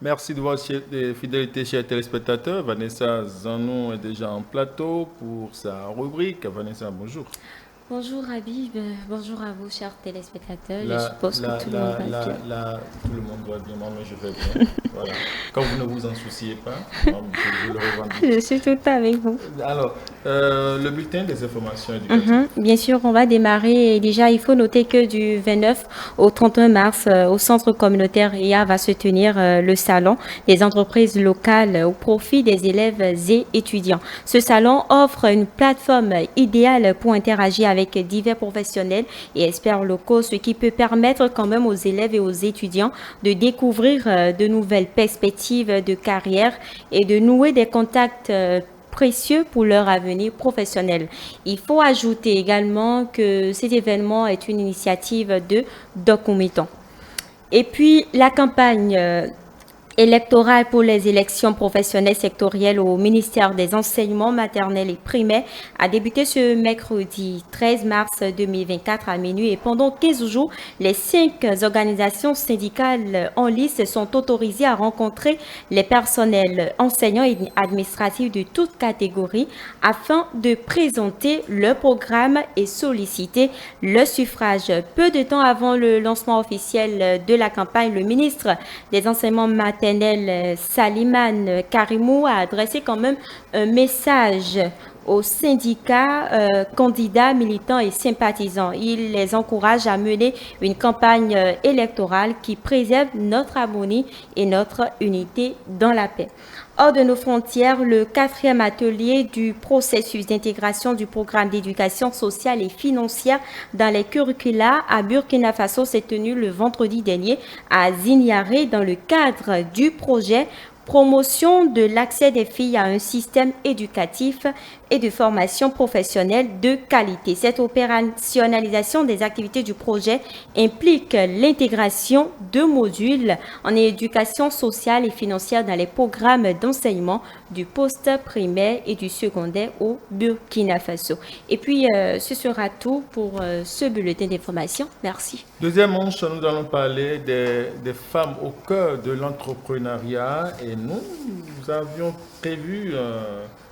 Merci de votre fidélité, chers téléspectateurs. Vanessa Zanou est déjà en plateau pour sa rubrique. Vanessa, bonjour. Bonjour Habib, bonjour à vous chers téléspectateurs, je Là, suppose que là, tout le monde là, va là, bien. là, tout le monde va bien, moi, mais je vais bien. Voilà. Quand vous ne vous en souciez pas, moi, je le revendique. Je suis tout avec vous. Alors, le bulletin des informations éducatives. Bien sûr, on va démarrer. Et déjà, il faut noter que du 29 au 31 mars, au centre communautaire IA va se tenir le salon des entreprises locales au profit des élèves et étudiants. Ce salon offre une plateforme idéale pour interagir avec divers professionnels et experts locaux, ce qui peut permettre quand même aux élèves et aux étudiants de découvrir de nouvelles perspectives de carrière et de nouer des contacts précieux pour leur avenir professionnel. Il faut ajouter également que cet événement est une initiative de Documenton. Et puis la campagne électorale pour les élections professionnelles sectorielles au ministère des Enseignements maternels et primaires a débuté ce mercredi 13 mars 2024 à minuit et pendant 15 jours, les 5 organisations syndicales en liste sont autorisées à rencontrer les personnels enseignants et administratifs de toutes catégories afin de présenter leur programme et solliciter le suffrage. Peu de temps avant le lancement officiel de la campagne, le ministre des Enseignements maternels Salimane Karimou a adressé quand même un message aux syndicats, candidats, militants et sympathisants. Il les encourage à mener une campagne électorale qui préserve notre harmonie et notre unité dans la paix. Hors de nos frontières, le 4e atelier du processus d'intégration du programme d'éducation sociale et financière dans les curricula à Burkina Faso s'est tenu le vendredi dernier à Ziniaré dans le cadre du projet promotion de l'accès des filles à un système éducatif et de formation professionnelle de qualité. Cette opérationnalisation des activités du projet implique l'intégration de modules en éducation sociale et financière dans les programmes d'enseignement du post-primaire et du secondaire au Burkina Faso. Et puis, ce sera tout pour ce bulletin d'information. Merci. Deuxième manche, nous allons parler des femmes au cœur de l'entrepreneuriat et nous avions prévu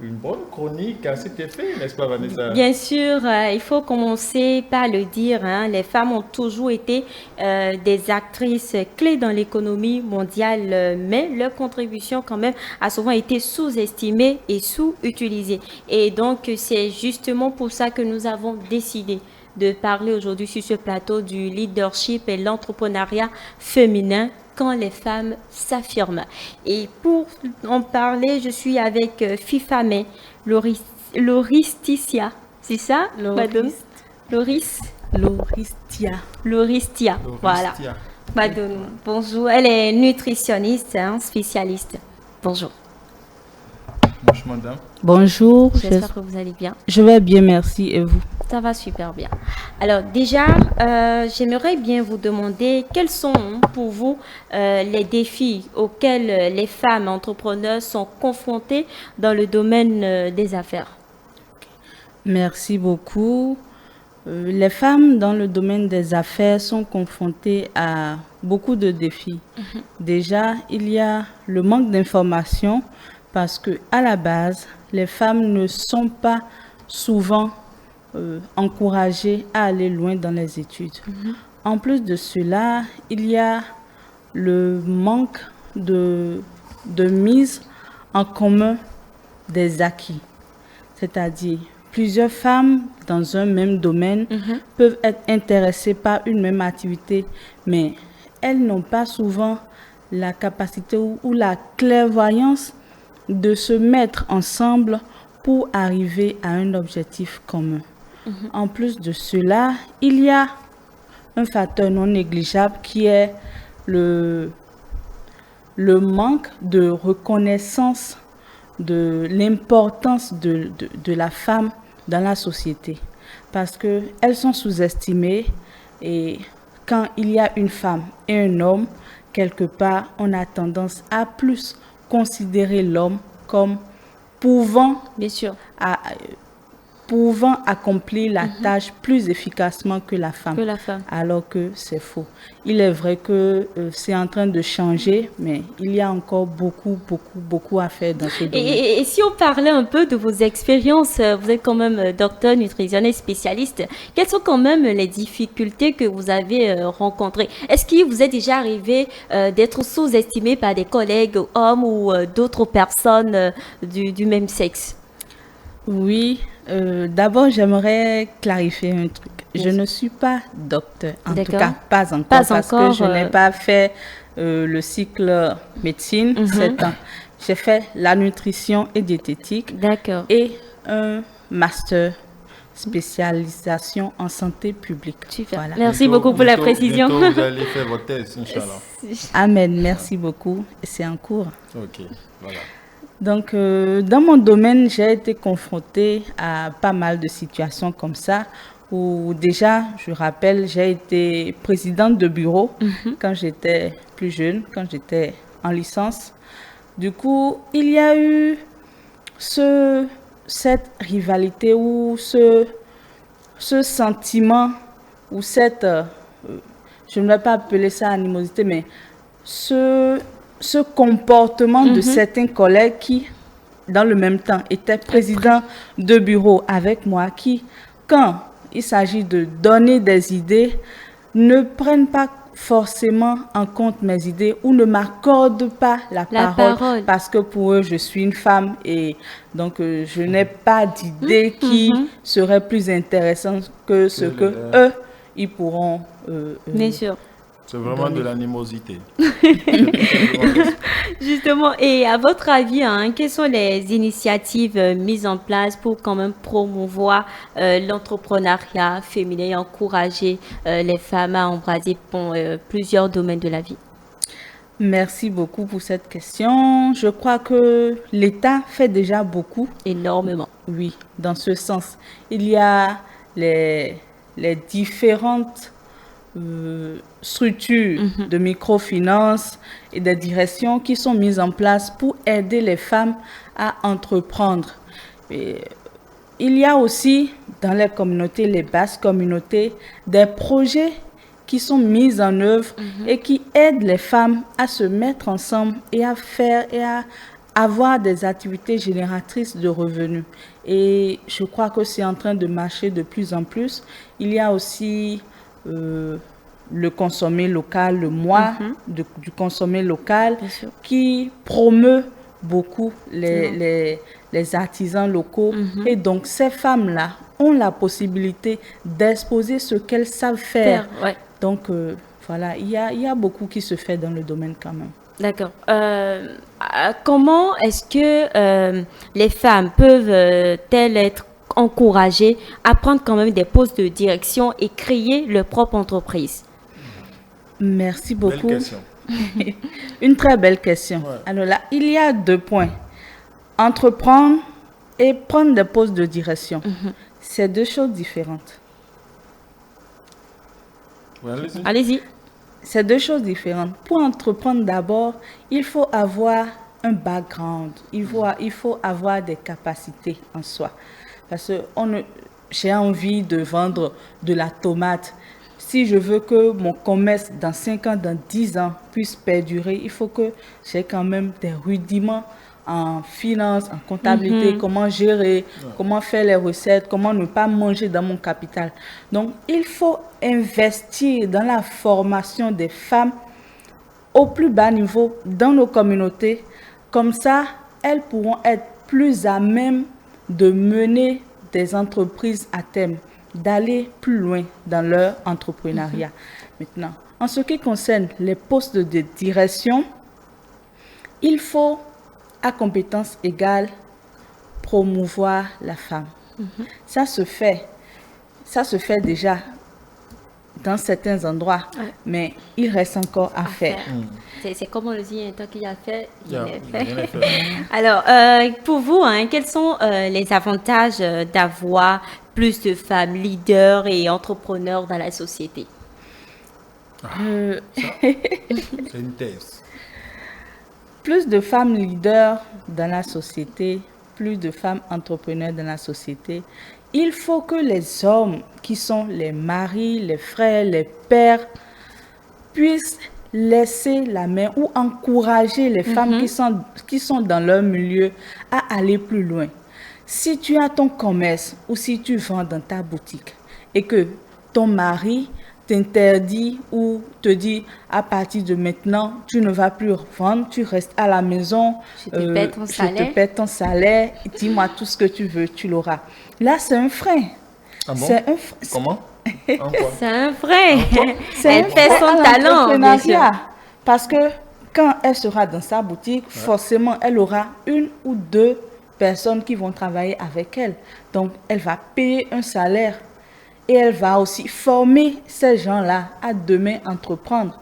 une bonne chronique à cet effet, n'est-ce pas Vanessa? Bien sûr, il faut commencer par le dire, hein, les femmes ont toujours été des actrices clés dans l'économie mondiale, mais leur contribution quand même a souvent été sous-estimée et sous-utilisée. Et donc, c'est justement pour ça que nous avons décidé de parler aujourd'hui sur ce plateau du leadership et l'entrepreneuriat féminin quand les femmes s'affirment. Et pour en parler, je suis avec Fifamé, Lauristicia, c'est ça, madame? Loris? Lauristia. Lauristia, voilà. Lauristia. Madame, bonjour. Elle est nutritionniste, hein, spécialiste. Bonjour. Bonjour madame. Bonjour. J'espère que vous allez bien. Je vais bien, merci. Et vous? Ça va super bien. Alors déjà, j'aimerais bien vous demander quels sont pour vous les défis auxquels les femmes entrepreneurs sont confrontées dans le domaine des affaires. Merci beaucoup. Les femmes dans le domaine des affaires sont confrontées à beaucoup de défis. Déjà, il y a le manque d'information parce que à la base, les femmes ne sont pas souvent encouragées à aller loin dans les études. En plus de cela, il y a le manque de mise en commun des acquis, c'est-à-dire plusieurs femmes dans un même domaine peuvent être intéressées par une même activité, mais elles n'ont pas souvent la capacité ou la clairvoyance de se mettre ensemble pour arriver à un objectif commun. En plus de cela, il y a un facteur non négligeable qui est le manque de reconnaissance de l'importance de la femme dans la société. Parce qu'elles sont sous-estimées et quand il y a une femme et un homme, quelque part, on a tendance à plus considérer l'homme comme pouvant Bien sûr. pouvant accomplir la tâche plus efficacement que la femme. Que la femme. Alors que c'est faux. Il est vrai que c'est en train de changer, mais il y a encore beaucoup à faire dans ce domaine. Et si on parlait un peu de vos expériences, vous êtes quand même docteur nutritionniste spécialiste. Quelles sont quand même les difficultés que vous avez rencontrées? Est-ce qu'il vous est déjà arrivé d'être sous-estimé par des collègues hommes ou d'autres personnes du même sexe? Oui, d'abord j'aimerais clarifier un truc. Je ne suis pas docteur, en tout D'accord. cas pas encore, Pas parce encore, que je n'ai pas fait le cycle médecine, 7 ans. J'ai fait la nutrition et diététique D'accord. et un master spécialisation en santé publique. Super. Voilà. Merci beaucoup pour la précision. Bientôt, vous allez faire votre thèse, Inch'Allah. Amen, merci beaucoup. C'est en cours. Ok, voilà. Donc, dans mon domaine, j'ai été confrontée à pas mal de situations comme ça, où déjà, je rappelle, j'ai été présidente de bureau quand j'étais plus jeune, quand j'étais en licence. Du coup, il y a eu cette rivalité ou ce sentiment ou cette, je ne vais pas appeler ça animosité, mais ce comportement de certains collègues qui, dans le même temps, étaient présidents de bureau avec moi, qui, quand il s'agit de donner des idées, ne prennent pas forcément en compte mes idées ou ne m'accordent pas la parole parce que pour eux, je suis une femme et donc je n'ai pas d'idées qui seraient plus intéressantes que ce que eux, ils pourront Bien sûr. C'est vraiment de l'animosité. Justement, et à votre avis, quelles sont les initiatives mises en place pour quand même promouvoir l'entrepreneuriat féminin et encourager les femmes à embraser plusieurs domaines de la vie? Merci beaucoup pour cette question. Je crois que l'État fait déjà beaucoup. Énormément. Oui, dans ce sens. Il y a les différentes structures de microfinance et des directions qui sont mises en place pour aider les femmes à entreprendre. Et il y a aussi dans les communautés, les basses communautés, des projets qui sont mis en œuvre et qui aident les femmes à se mettre ensemble et à faire et à avoir des activités génératrices de revenus. Et je crois que c'est en train de marcher de plus en plus. Il y a aussi le consommer local, le mois du consommer local qui promeut beaucoup les artisans locaux. Et donc, ces femmes-là ont la possibilité d'exposer ce qu'elles savent faire. Donc, voilà, il y a beaucoup qui se fait dans le domaine quand même. D'accord. Comment est-ce que les femmes peuvent-elles être encouragées à prendre quand même des postes de direction et créer leur propre entreprise? Merci beaucoup. Belle question. Une très belle question. Ouais. Alors là, il y a 2 points. Entreprendre et prendre des postes de direction. C'est 2 choses différentes. Ouais, allez-y. C'est 2 choses différentes. Pour entreprendre d'abord, il faut avoir un background. Il faut avoir des capacités en soi. Parce que j'ai envie de vendre de la tomate. Si je veux que mon commerce dans 5 ans, dans 10 ans puisse perdurer, il faut que j'ai quand même des rudiments en finance, en comptabilité, comment gérer, comment faire les recettes, comment ne pas manger dans mon capital. Donc, il faut investir dans la formation des femmes au plus bas niveau dans nos communautés. Comme ça, elles pourront être plus à même de mener des entreprises à terme, d'aller plus loin dans leur entrepreneuriat. Maintenant, en ce qui concerne les postes de direction, il faut, à compétences égales, promouvoir la femme. Ça se fait déjà dans certains endroits, mais il reste encore à faire. C'est comme on le dit, tant qu'il y a fait, il y a fait. Alors, pour vous, quels sont les avantages d'avoir plus de femmes leaders et entrepreneurs dans la société? C'est une thèse. Plus de femmes leaders dans la société, plus de femmes entrepreneurs dans la société, il faut que les hommes qui sont les maris, les frères, les pères puissent laisser la main ou encourager les femmes qui sont dans leur milieu à aller plus loin. Si tu as ton commerce ou si tu vends dans ta boutique et que ton mari t'interdit ou te dit à partir de maintenant, tu ne vas plus vendre, tu restes à la maison, Je te paie ton salaire. Dis-moi tout ce que tu veux, tu l'auras. Là, c'est un frein. Ah bon? C'est un Comment? En quoi? C'est un vrai. C'est Elle un fait frein son à talent, bien l'entrepreneuriat. sûr. Parce que quand elle sera dans sa boutique, forcément, elle aura une ou deux personnes qui vont travailler avec elle. Donc, elle va payer un salaire et elle va aussi former ces gens-là à demain entreprendre.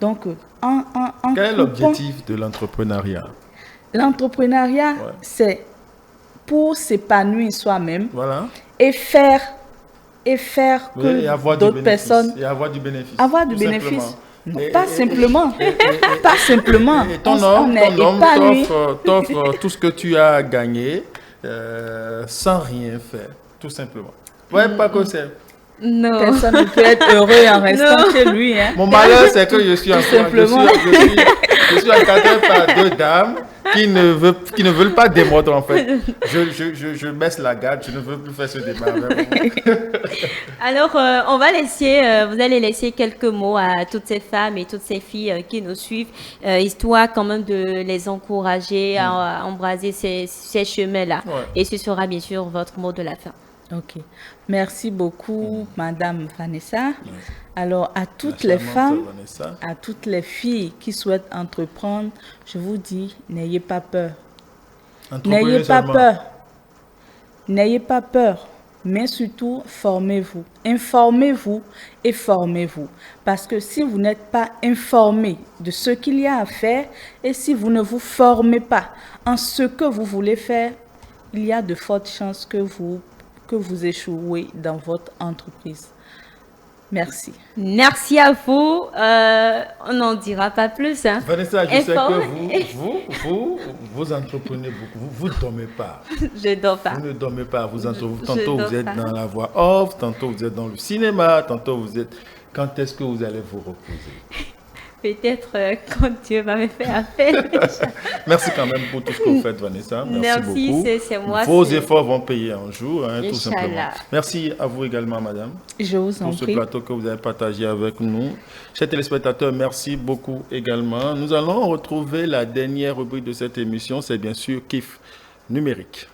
Donc, en Quel est coupant- l'objectif de l'entrepreneuriat? L'entrepreneuriat, Ouais. c'est pour s'épanouir soi-même Voilà. et faire Oui, et que avoir du d'autres bénéfice. personnes Et avoir du bénéfice. avoir du tout bénéfice. simplement. Non, Et- pas et- simplement. et- et- Pas simplement. Et ton On homme est épanoui. t'offre tout ce que tu as gagné sans rien faire, tout simplement. Ouais, pas que c'est. Non. Personne ne peut être heureux en restant chez lui. Hein. Mon malheur, c'est que je suis simplement. je suis encadré par deux dames qui ne veulent pas démordre, en fait. Je baisse la garde, je ne veux plus faire ce débat avec vous. Alors, on va laisser, vous allez laisser quelques mots à toutes ces femmes et toutes ces filles qui nous suivent, histoire quand même de les encourager à embraser ces chemins-là. Ouais. Et ce sera bien sûr votre mot de la fin. Ok. Merci beaucoup, Madame Vanessa. Alors, à toutes La les charmante femmes, Vanessa. à toutes les filles qui souhaitent entreprendre, je vous dis, n'ayez pas peur. Entreprenez N'ayez pas seulement. peur. N'ayez pas peur. Mais surtout, formez-vous. Informez-vous et formez-vous. Parce que si vous n'êtes pas informé de ce qu'il y a à faire et si vous ne vous formez pas en ce que vous voulez faire, il y a de fortes chances que vous échouez dans votre entreprise. Merci. Merci à vous. On n'en dira pas plus. Hein. Vanessa, je sais Informez. que vous entreprenez beaucoup. Vous ne dormez pas. Je dors pas. Vous ne dormez pas. Je Tantôt dors vous êtes pas. dans la voix off, tantôt vous êtes dans le cinéma, tantôt vous êtes... Quand est-ce que vous allez vous reposer? Peut-être quand Dieu va me faire appel. Merci quand même pour tout ce que vous faites, Vanessa. Merci beaucoup. c'est moi. Vos c'est- efforts vont payer un jour, hein, tout Inch'Allah. simplement. Merci à vous également, madame, Je vous en pour ce prie. plateau que vous avez partagé avec nous. Chers téléspectateurs, merci beaucoup également. Nous allons retrouver la dernière rubrique de cette émission, c'est bien sûr Kiff numérique.